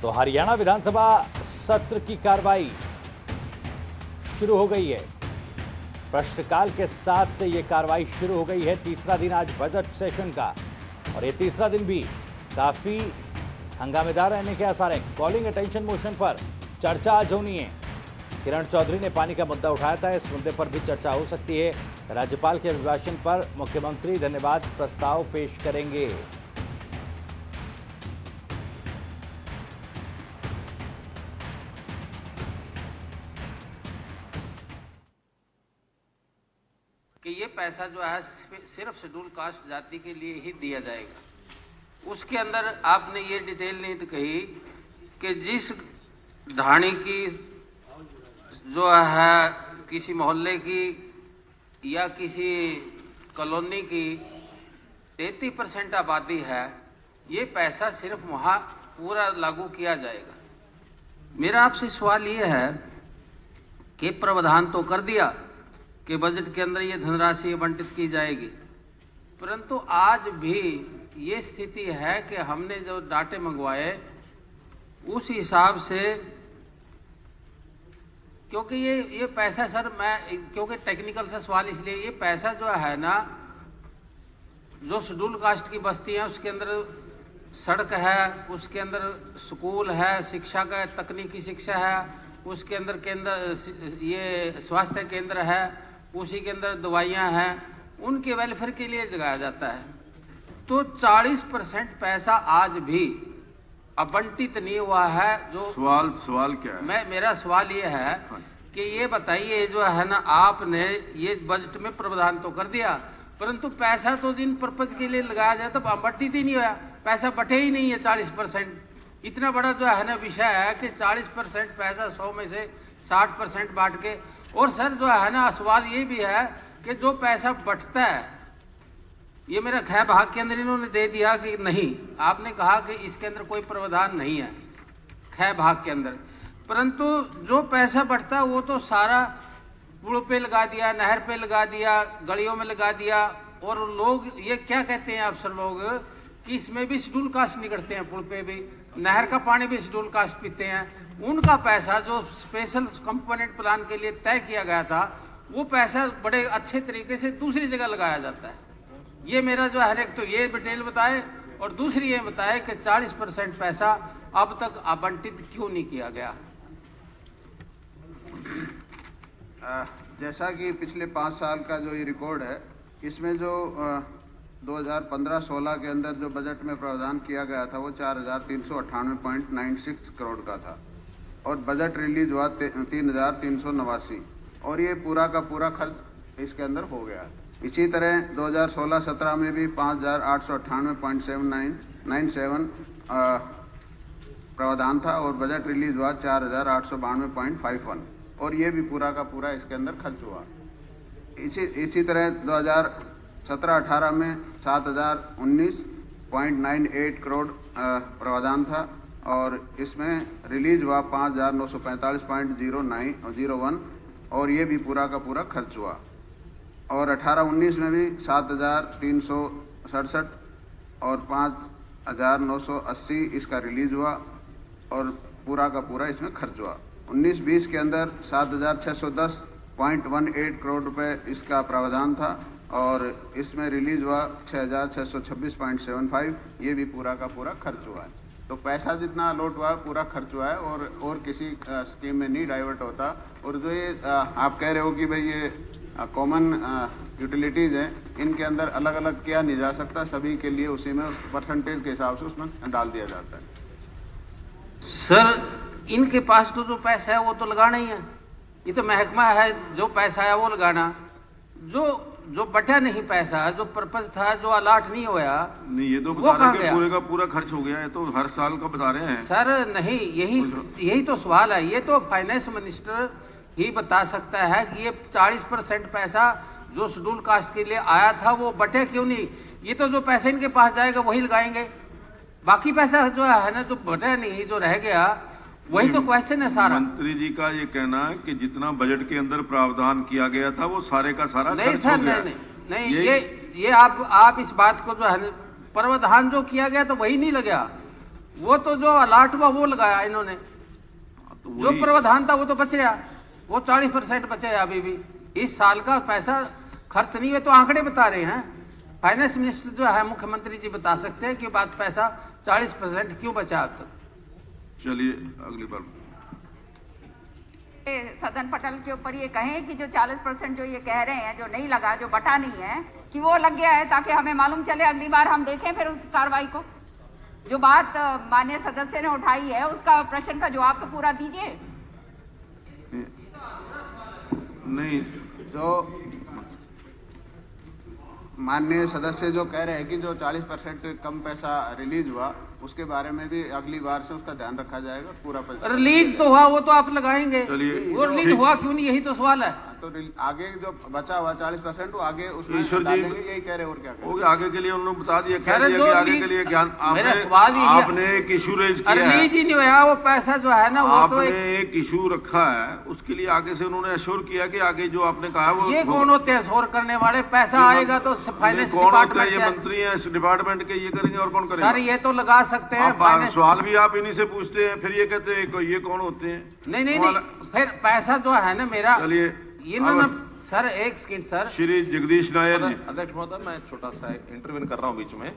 तो हरियाणा विधानसभा सत्र की कार्रवाई शुरू हो गई है। प्रश्नकाल के साथ ये कार्रवाई शुरू हो गई है। तीसरा दिन आज बजट सेशन का, और ये तीसरा दिन भी काफी हंगामेदार रहने के आसार हैं। कॉलिंग अटेंशन मोशन पर चर्चा आज होनी है। किरण चौधरी ने पानी का मुद्दा उठाया था, इस मुद्दे पर भी चर्चा हो सकती है। राज्यपाल के अभिभाषण पर मुख्यमंत्री धन्यवाद प्रस्ताव पेश करेंगे। कि ये पैसा जो है सिर्फ शेड्यूल कास्ट जाति के लिए ही दिया जाएगा। उसके अंदर आपने ये डिटेल नहीं कही कि जिस ढाणी की जो है किसी मोहल्ले की या किसी कॉलोनी की 33% आबादी है, ये पैसा सिर्फ वहाँ पूरा लागू किया जाएगा। मेरा आपसे सवाल ये है कि प्रावधान तो कर दिया कि बजट के अंदर ये धनराशि आवंटित की जाएगी, परंतु आज भी ये स्थिति है कि हमने जो डाटे मंगवाए उस हिसाब से, क्योंकि ये पैसा सर क्योंकि टेक्निकल से सवाल इसलिए, ये पैसा जो है ना, जो शेड्यूल कास्ट की बस्ती है उसके अंदर सड़क है, उसके अंदर स्कूल है, शिक्षा का तकनीकी शिक्षा है, उसके अंदर केंद्र ये स्वास्थ्य केंद्र है, उसी के अंदर दवाइयां हैं, उनके वेलफेयर के लिए जगाया जाता है। तो 40% पैसा आज भी आवंटित नहीं हुआ है। जो सवाल क्या है? मेरा सवाल ये है कि ये बताइए, जो है ना, आपने ये बजट में प्रावधान तो कर दिया, परंतु पैसा तो जिन पर्पज के लिए लगाया जाए तो आवंटित ही नहीं हुआ, पैसा बटे ही नहीं है 40%। इतना बड़ा जो है ना विषय है कि 40% पैसा 100 में से 60% बांट के। और सर जो है ना, सवाल ये भी है कि जो पैसा बटता है, ये मेरा खै भाग के अंदर इन्होंने दे दिया कि नहीं, आपने कहा कि इसके अंदर कोई प्रावधान नहीं है खै भाग के अंदर, परंतु जो पैसा बटता है वो तो सारा पुल पे लगा दिया, नहर पे लगा दिया, गलियों में लगा दिया। और लोग ये क्या कहते हैं अफसर लोग कि इसमें भी शेड्यूल कास्ट निकलते हैं, पुल पे भी, नहर का पानी भी शेड्यूल कास्ट पीते हैं। उनका पैसा जो स्पेशल कंपोनेंट प्लान के लिए तय किया गया था, वो पैसा बड़े अच्छे तरीके से दूसरी जगह लगाया जाता है। ये मेरा जो है, एक तो ये डिटेल बताए, और दूसरी ये बताए कि 40% पैसा अब तक आवंटित क्यों नहीं किया गया। जैसा कि पिछले 5 साल का जो ये रिकॉर्ड है, इसमें जो 2015-16 के अंदर जो बजट में प्रावधान किया गया था वो 4398.96 करोड़ का था, और बजट रिलीज हुआ 3389, और ये पूरा का पूरा खर्च इसके अंदर हो गया। इसी तरह 2016-17 में भी 5898.97 प्रावधान था, और बजट रिलीज हुआ 4892.51, और ये भी पूरा का पूरा इसके अंदर खर्च हुआ। इसी तरह 2017-18 में 7019.98 करोड़ प्रावधान था, और इसमें रिलीज हुआ 5945.01, और ये भी पूरा का पूरा खर्च हुआ। और 18-19 में भी 7367 और 5980 इसका रिलीज हुआ, और पूरा का पूरा इसमें खर्च हुआ। 19-20 के अंदर 7610.18 करोड़ रुपए इसका प्रावधान था, और इसमें रिलीज हुआ 6626.75, ये भी पूरा का पूरा खर्च हुआ है। तो पैसा जितना अलॉट हुआ है पूरा खर्च हुआ है, और किसी स्कीम में नहीं डाइवर्ट होता। और जो ये आप कह रहे हो कि भाई ये कॉमन यूटिलिटीज हैं, इनके अंदर अलग अलग किया नहीं जा सकता, सभी के लिए उसी में परसेंटेज के हिसाब से उसमें डाल दिया जाता है। सर इनके पास तो जो पैसा है वो तो लगाना ही है, ये तो महकमा है, जो पैसा है वो लगाना। जो बटा नहीं पैसा, जो पर्पज था, जो अलाट नहीं होया, नहीं, ये तो बता रहे हैं कि पूरे का पूरा खर्च हो गया है, तो हर साल का बता रहे हैं सर। नहीं, यही तो सवाल है। ये तो फाइनेंस मिनिस्टर ही बता सकता है कि ये 40% पैसा जो शेड्यूल कास्ट के लिए आया था वो बटे क्यों नहीं। ये तो जो पैसा इनके पास जाएगा वही लगाएंगे, बाकी पैसा जो है ना, जो बटे नहीं, जो रह गया, वही तो क्वेश्चन है सारा। मंत्री जी का ये कहना है कि जितना बजट के अंदर प्रावधान किया गया था वो सारे का सारा नहीं खर्च सर, हो गया। नहीं, ये आप इस बात को जो है प्रावधान जो किया गया तो वही नहीं लगा, वो तो जो अलाट हुआ वो लगाया इन्होंने, तो जो वही- प्रावधान था वो तो बच रहा, वो 40% बचे है अभी भी। इस साल का पैसा खर्च नहीं हुए तो आंकड़े बता रहे हैं। फाइनेंस मिनिस्टर जो है, मुख्यमंत्री जी बता सकते हैं कि बात पैसा 40% क्यों बचा अब तक। चलिए अगली बार। सदन पटल के ऊपर ये कहें कि जो 40% जो ये कह रहे हैं, जो नहीं लगा, जो बटा नहीं है, कि वो लग गया है, ताकि हमें मालूम चले, अगली बार हम देखें फिर उस कार्रवाई को। जो बात माननीय सदस्य ने उठाई है उसका प्रश्न का जवाब तो पूरा दीजिए। नहीं, जो माननीय सदस्य जो कह रहे हैं कि जो 40% कम पैसा रिलीज हुआ, उसके बारे में भी अगली बार से उसका ध्यान रखा जाएगा। पूरा रिलीज तो हुआ, वो तो आप लगाएंगे, चलिए। वो रिलीज हुआ क्यों नहीं, यही तो सवाल है। तो आगे जो बचा हुआ 40% वो आगे उसमें ईश्वर जी, डालेंगे, यही कह रहे हैं। और क्या हो गया, आगे के लिए उन्होंने बता दिया, कह सर, दिया जो कि आगे लीज- के लिए ज्ञान मेरा सवाल ही है। आपने एक इशू रेज किया है, रिलीज ही नहीं हुआ, वो पैसा जो है ना, वो तो आपने एक इशू रखा है, उसके लिए आगे से उन्होंने अश्योर किया कि आगे जो आपने कहा वो ये कौन होते हैं शोर करने वाले? पैसा आएगा तो फाइनेंस कौन होता है? डिपार्टमेंट ये से। मंत्री हैं इस डिपार्टमेंट के, ये करेंगे और कौन करेगा? सर, ये तो लगा सकते हैं आप फाइनेंस। सवाल भी आप इन्हीं से पूछते हैं, फिर ये कहते हैं ये कौन होते हैं? नहीं नहीं नहीं, फिर पैसा जो है ना मेरा, चलिए, ये ना सर, एक सेकंड सर। श्री जगदीश नायर जी। अध्यक्ष महोदय, मैं छोटा सा इंटरव्यू कर रहा हूँ बीच में।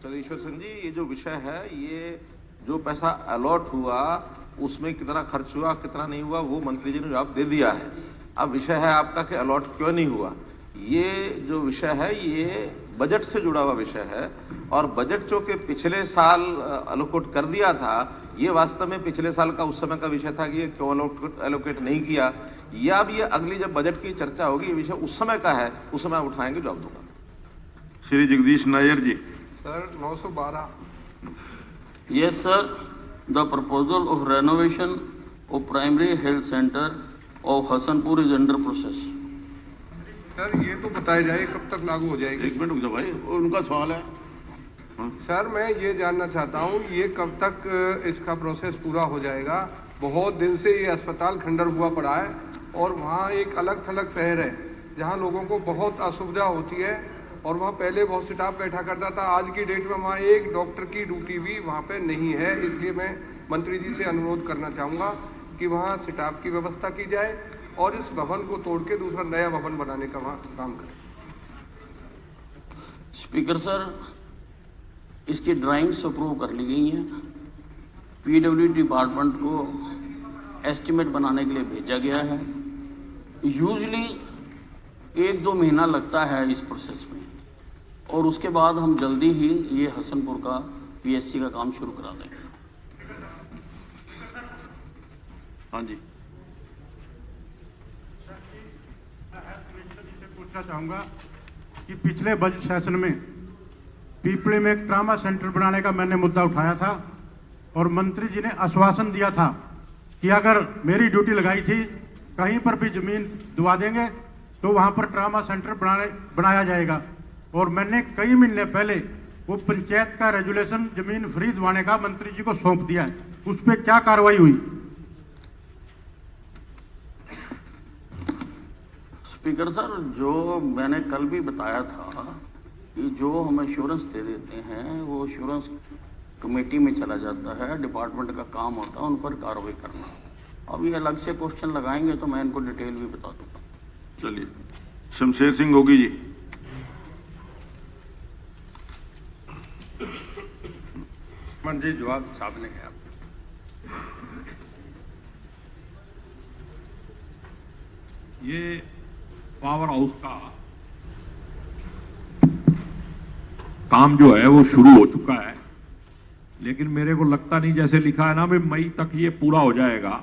चलिए ईश्वर सिंह जी, ये जो विषय है, ये जो पैसा अलॉट हुआ उसमें कितना खर्च हुआ कितना नहीं हुआ, वो मंत्री जी ने जवाब दे दिया है। अब विषय है आपका कि अलॉट क्यों नहीं हुआ। ये जो विषय है ये बजट से जुड़ा हुआ विषय है, और बजट जो कि पिछले साल एलोकेट कर दिया था, ये वास्तव में पिछले साल का उस समय का विषय था कि ये क्यों एलोकेट नहीं किया, या अब ये अगली जब बजट की चर्चा होगी, ये विषय उस समय का है, उस समय उठाएंगे, जवाब दूंगा। श्री जगदीश नायर जी। Sir 912। Yes, sir. The proposal of renovation of primary health center of Hasanpur is under process. Sir ये तो बताया जाए कब तक लागू हो जाएगी। एक मिनट रुक जाओ भाई, उनका सवाल है। सर मैं ये जानना चाहता हूँ ये कब तक इसका प्रोसेस पूरा हो जाएगा। बहुत दिन से ये अस्पताल खंडर हुआ पड़ा है, और वहाँ एक अलग थलग शहर है जहाँ लोगों को बहुत असुविधा होती है, और वहाँ पहले बहुत स्टाफ बैठा करता था। आज की डेट में वहाँ एक डॉक्टर की ड्यूटी भी वहाँ पे नहीं है। इसलिए मैं मंत्री जी से अनुरोध करना चाहूँगा कि वहाँ स्टाफ की व्यवस्था की जाए, और इस भवन को तोड़ के दूसरा नया भवन बनाने का वहाँ काम करें। स्पीकर सर, इसकी ड्राइंग्स अप्रूव कर ली गई हैं। पीडब्ल्यू डिपार्टमेंट को एस्टीमेट बनाने के लिए भेजा गया है। यूजली 1-2 महीना लगता है इस प्रोसेस में, और उसके बाद हम जल्दी ही ये हसनपुर का पीएससी का काम शुरू करा देंगे। हाँ जी। पूछना चाहूंगा कि पिछले बजट सेशन में पीपले में एक ट्रामा सेंटर बनाने का मैंने मुद्दा उठाया था, और मंत्री जी ने आश्वासन दिया था कि अगर मेरी ड्यूटी लगाई थी कहीं पर भी जमीन दुआ देंगे तो वहां पर ट्रामा सेंटर बनाया जाएगा। और मैंने कई महीने पहले वो पंचायत का रेजुलेशन जमीन फ्री दिवाने का मंत्री जी को सौंप दिया है, उस पर क्या कार्रवाई हुई? स्पीकर सर, जो मैंने कल भी बताया था कि जो हम एश्योरेंस दे देते हैं वो एश्योरेंस कमेटी में चला जाता है, डिपार्टमेंट का काम होता है उन पर कार्रवाई करना। अब ये अलग से क्वेश्चन लगाएंगे तो मैं इनको डिटेल भी बता दूंगा। चलिए, शमशेर सिंह गोगी जी। मंत्री जवाब साहब ने कहा। ये पावर हाउस का काम जो है वो शुरू हो चुका है, लेकिन मेरे को लगता नहीं, जैसे लिखा है ना भी मई तक ये पूरा हो जाएगा,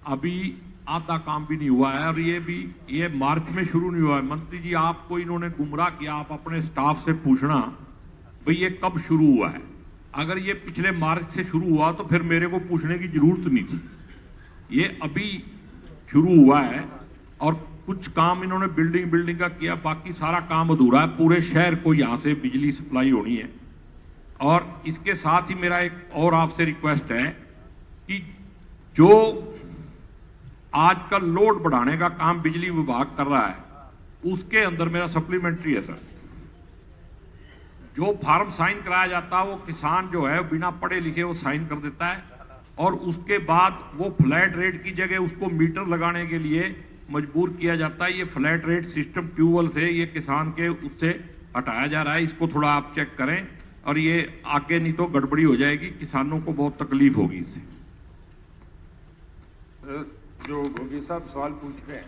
अभी आधा काम भी नहीं हुआ है, और ये मार्च में शुरू नहीं हुआ है। मंत्री जी, आपको इन्होंने गुमराह किया, आप अपने स्टाफ से पूछना भाई ये कब शुरू हुआ है। अगर ये पिछले मार्च से शुरू हुआ तो फिर मेरे को पूछने की जरूरत नहीं थी। ये अभी शुरू हुआ है, और कुछ काम इन्होंने बिल्डिंग का किया, बाकी सारा काम अधूरा है। पूरे शहर को यहाँ से बिजली सप्लाई होनी है। और इसके साथ ही मेरा एक और आपसे रिक्वेस्ट है कि जो आजकल लोड बढ़ाने का काम बिजली विभाग कर रहा है, उसके अंदर मेरा सप्लीमेंट्री है सर, जो फार्म साइन कराया जाता है वो किसान जो है बिना पढ़े लिखे वो साइन कर देता है, और उसके बाद वो फ्लैट रेट की जगह उसको मीटर लगाने के लिए मजबूर किया जाता है। ये फ्लैट रेट सिस्टम ट्यूबवेल से ये किसान के उससे हटाया जा रहा है। इसको थोड़ा आप चेक करें, और ये आगे नहीं तो गड़बड़ी हो जाएगी, किसानों को बहुत तकलीफ होगी इससे। जो गोगी साहब सवाल पूछ रहे हैं,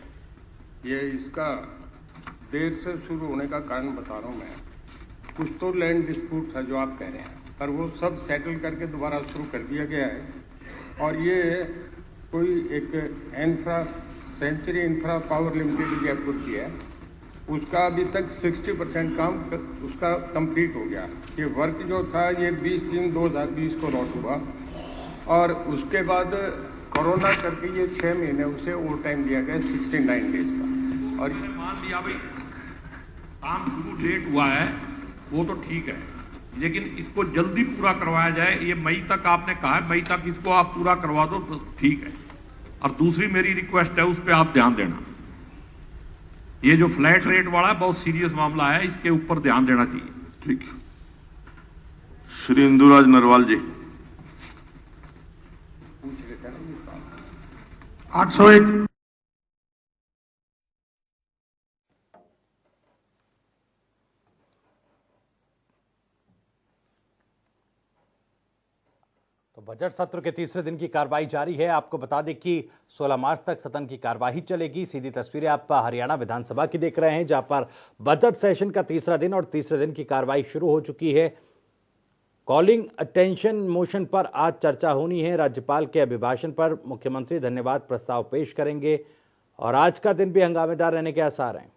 ये इसका देर से शुरू होने का कारण बता रहा हूँ मैं। कुछ तो लैंड डिस्प्यूट था जो आप कह रहे हैं, पर वो सब सेटल करके दोबारा शुरू कर दिया गया है। और ये कोई एक Century Infra Power Limited Jaipur की है, उसका अभी तक 60% काम उसका कंप्लीट हो गया। ये वर्क जो था ये 20/3/2020 को लॉट हुआ, और उसके बाद कोरोना करके ये 6 महीने उसे ओवर टाइम दिया गया 69 डेज का। और मान लिया भाई काम शुरू डेट हुआ है वो तो ठीक है, लेकिन इसको जल्दी पूरा करवाया जाए। ये मई तक आपने कहा है, मई तक इसको आप पूरा करवा दो तो ठीक है। और दूसरी मेरी रिक्वेस्ट है, उस पर आप ध्यान देना। ये जो फ्लैट रेट वाला है बहुत सीरियस मामला है, इसके ऊपर ध्यान देना चाहिए। ठीक। श्री इंदुराज नरवाल जी। 801। तो बजट सत्र के तीसरे दिन की कार्रवाई जारी है। आपको बता दें कि 16 मार्च तक सदन की कार्यवाही चलेगी। सीधी तस्वीरें आप हरियाणा विधानसभा की देख रहे हैं, जहां पर बजट सेशन का तीसरा दिन और तीसरे दिन की कार्रवाई शुरू हो चुकी है। कॉलिंग अटेंशन मोशन पर आज चर्चा होनी है। राज्यपाल के अभिभाषण पर मुख्यमंत्री धन्यवाद प्रस्ताव पेश करेंगे, और आज का दिन भी हंगामेदार रहने के आसार हैं।